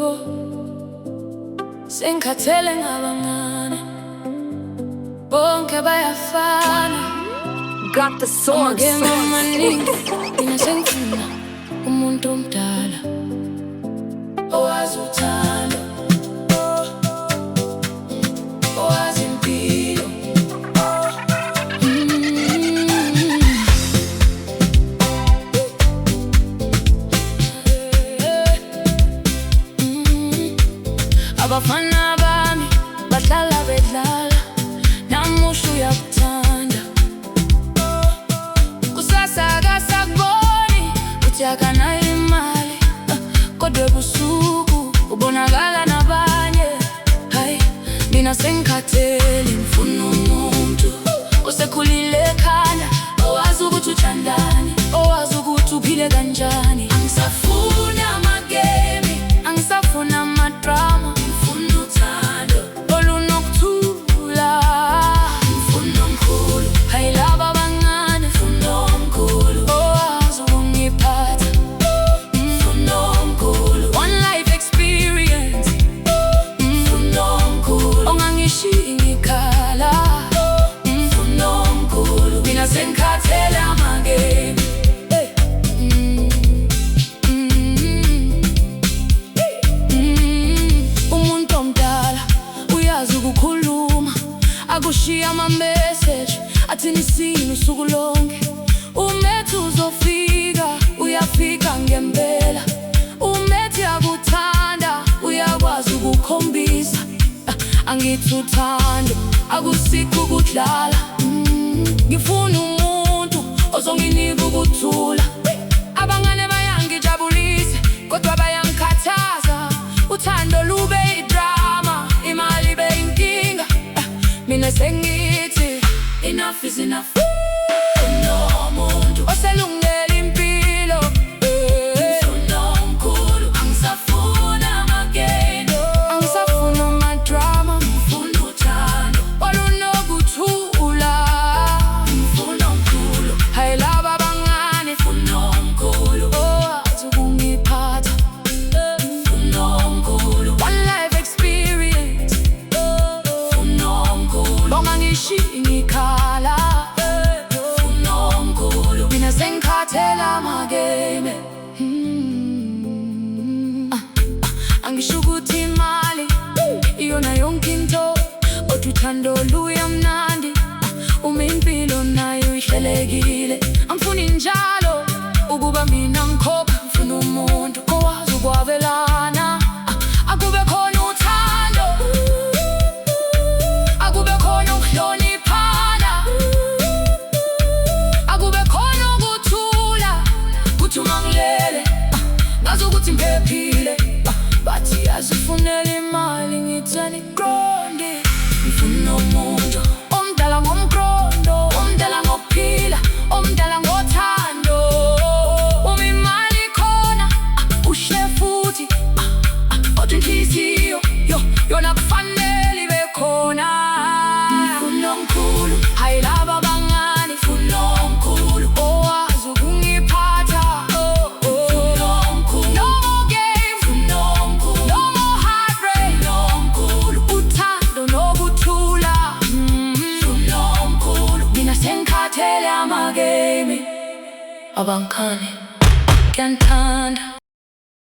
amasiko sengikhathele ngabangane, bonke bayafana. Got the source. Amagenge amaningi, mina sengifuna umuntu omdala owazi uthando, owazi impilo. Abafana bami bahlala bedlala, namuhla uyakuthanda, kusasa akasakuboni uthi akanayo imali, kodwa ebusuku ubonakala nabanye. Hayi, mina sengikhathele, ngifuna umuntu osekhulile ekhanda, owazi ukuthi uthandani, owazi ukuthi uphile kanjani. Angisafuni amagemi, angisafuni amadrama, ngifuna uthando olunokuthula, ngifuna omkhulu. Hayi laba abancane, ngifuna omkhulu owazi ukungiphatha, ngifuna omkhulu. One life experience, ngifuna omkhulu ongangishiyi ngikhala, ngifuna omkhulu. Mina sengikhathele amagemi. Umuntu omdala uyazi ukukhuluma, akushiya ama-message athini isini usuku lonke. Umethi uzofika, uyafika ngempela. Umethi akuthanda, uyakwazi ukukhombisa. Angithi uthando akusikho ukudlala. Ngifuna umuntu ozonginika ukuthula. Abangane bayangijabulisa, kodwa bayangikhathaza. Uthando lube idrama, imali ibe inkinga. Mina sengithi enough is enough. Unomuntu oselungela impilo, ngifuna omkhulu. Angisafuni amageni, angisafuni amadrama, ngifuna uthando olunokuthula, ngifuna omkhulu. Hayi laba abancane, ngifuna omkhulu owazi ukungiphatha, ngifuna omkhulu. One life experience, ngifuna omkhulu ongangishiyi ngikhala, ngifuna omkhulu. Mina sengikhathele amageme. Angisho ukuthi imali iyona yonke into, kodwa uthando luya mnandi, uma impilo nayo ihlelekile. Angifuni njalo ukuba mina ngikhokha, ngifuna umuntu owazi ukwabelana. Akube khona uthando, akube khona ukuhloniphana, akube khona ukuthula, kuthi uma ngilele ngazi ukuthi ngiphephile. Bathi azifunela imali, ngithani qonde. Ngifuna umuntu omdala ngomqondo, omdala ngokuphila, omdala ngothando. Uma imali khona ushe futhi, kodwa inhliziyo yona kufanele ibe khona. Ngifuna omkhulu, hayi laba abancane, ngifuna omkhulu owazi ukungiphatha, ngifuna omkhulu. No more games, ngifuna omkhulu. No more heartbreak, ngifuna omkhulu. Uthando nokuthula, ngifuna omkhulu. Mina sengikhathele amagemi. Abancane kuyangithanda,